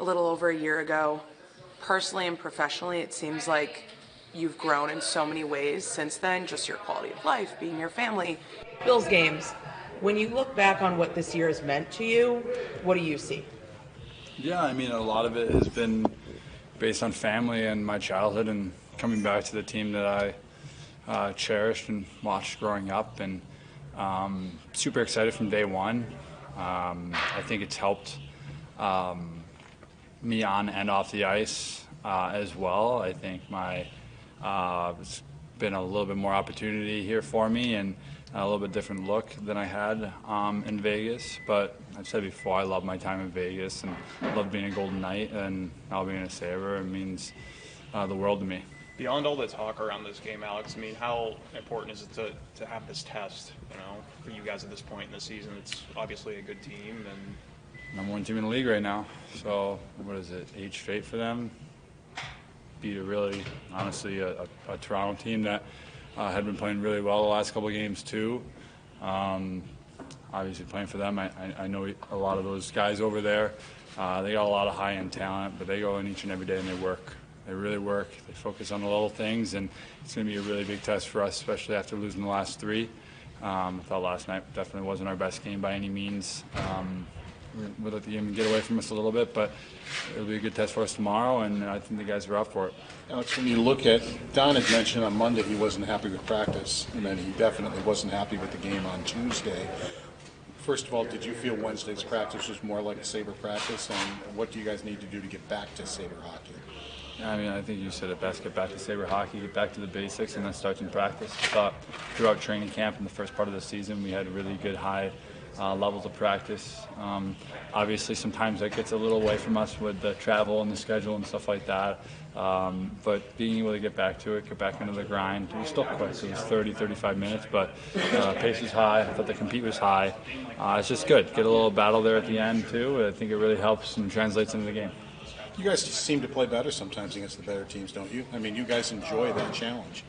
a little over a year ago. Personally and professionally, it seems like you've grown in so many ways since then, just your quality of life, being your family. Bills games. When you look back on what this year has meant to you, what do you see? Yeah, I mean, a lot of it has been based on family and my childhood and coming back to the team that I cherished and watched growing up. And super excited from day one. I think it's helped me on and off the ice as well. I think it's been a little bit more opportunity here for me and a little bit different look than I had in Vegas. But I've said before, I love my time in Vegas and love being a Golden Knight, and now being a Sabre. It means the world to me. Beyond all the talk around this game, Alex, I mean, how important is it to have this test, for you guys at this point in the season? It's obviously a good team, and Number one team in the league right now. So what is it, 8 straight for them? Beat honestly, a Toronto team that had been playing really well the last couple of games too. Obviously playing for them, I know a lot of those guys over there. They got a lot of high-end talent, but they go in each and every day and they work. They really work. They focus on the little things, and it's going to be a really big test for us, especially after losing the last 3. I thought last night definitely wasn't our best game by any means. We let the game get away from us a little bit, but it'll be a good test for us tomorrow, and I think the guys are up for it. Alex, when you look at, Don had mentioned on Monday he wasn't happy with practice, and then he definitely wasn't happy with the game on Tuesday. First of all, did you feel Wednesday's practice was more like a Sabre practice, and what do you guys need to do to get back to Sabre hockey? I mean, I think you said it best, get back to Sabre hockey, get back to the basics, and then start in practice. I thought throughout training camp in the first part of the season, we had really good high levels of practice. Obviously, sometimes that gets a little away from us with the travel and the schedule and stuff like that. But being able to get back to it, get back into the grind, it was still quick. So it was 30, 35 minutes, but pace was high. I thought the compete was high. It's just good. Get a little battle there at the end, too. I think it really helps and translates into the game. You guys just seem to play better sometimes against the better teams, don't you? I mean, you guys enjoy that challenge.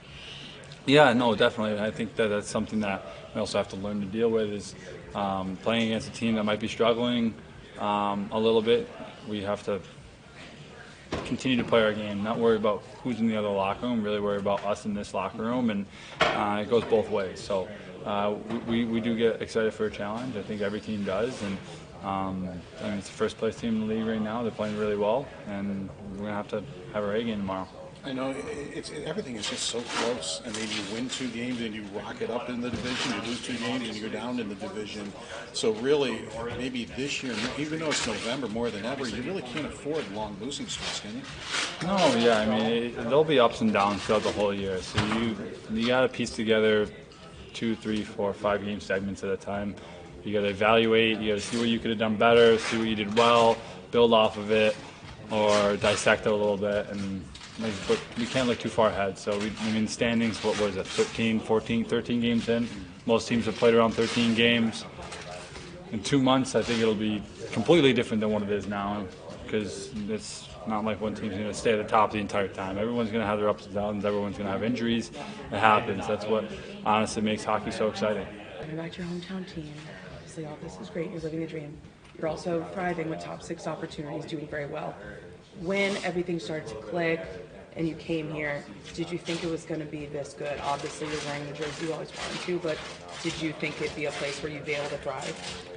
Yeah, no, definitely. I think that's something that we also have to learn to deal with is playing against a team that might be struggling a little bit. We have to continue to play our game, not worry about who's in the other locker room, really worry about us in this locker room, and it goes both ways. So we do get excited for a challenge. I think every team does, and I mean, it's the first place team in the league right now. They're playing really well, and we're going to have our A game tomorrow. I know everything is just so close. I mean, you win 2 games and you rocket up in the division. You lose 2 games and you go down in the division. So really, maybe this year, even though it's November more than ever, you really can't afford long losing streaks, can you? No, yeah. I mean, there'll be ups and downs throughout the whole year. So you got to piece together 2, 3, 4, 5 game segments at a time. You got to evaluate. You got to see what you could have done better, see what you did well, build off of it, or dissect it a little bit. But we can't look too far ahead. So, standings, what was it, 13 games in? Most teams have played around 13 games. In 2 months, I think it'll be completely different than what it is now, because it's not like one team's going to stay at the top the entire time. Everyone's going to have their ups and downs. Everyone's going to have injuries. It happens. That's what honestly makes hockey so exciting. Coming back to your hometown team, obviously all this is great. You're living the dream. You're also thriving with top 6 opportunities, doing very well. When everything started to click and you came here, did you think it was going to be this good? Obviously, you're wearing the jersey you always wanted to, but did you think it'd be a place where you'd be able to thrive?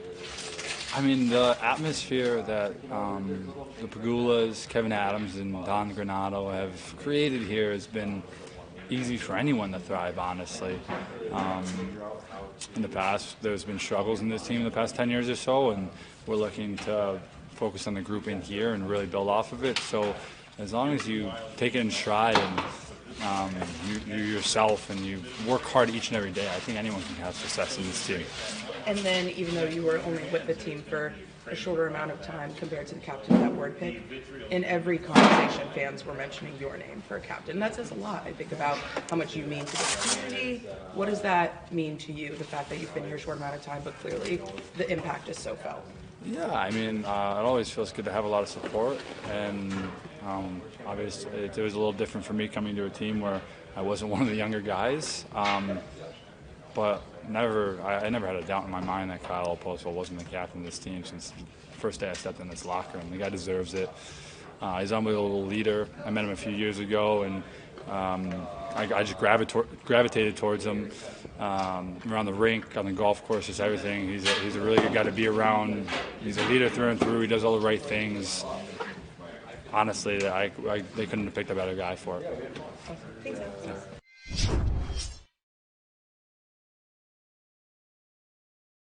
I mean, the atmosphere that the Pagulas, Kevin Adams, and Don Granato have created here has been easy for anyone to thrive, honestly. In the past, there's been struggles in this team in the past 10 years or so, and we're looking to focus on the group in here and really build off of it. So as long as you take it in stride and you yourself and you work hard each and every day, I think anyone can have success in this team. And then even though you were only with the team for a shorter amount of time compared to the captain of that word pick, in every conversation fans were mentioning your name for a captain. That says a lot, I think, about how much you mean to the community. What does that mean to you, the fact that you've been here a short amount of time, but clearly the impact is so felt? Yeah, I mean, it always feels good to have a lot of support, and obviously it was a little different for me coming to a team where I wasn't one of the younger guys, but I never had a doubt in my mind that Kyle Oposo wasn't the captain of this team since the first day I stepped in this locker room. The guy deserves it. He's an unbelievable leader. I met him a few years ago, and I just gravitated towards him around the rink, on the golf course, just everything. He's a really good guy to be around. He's a leader through and through. He does all the right things. Honestly, they couldn't have picked a better guy for it. Thanks, Alex.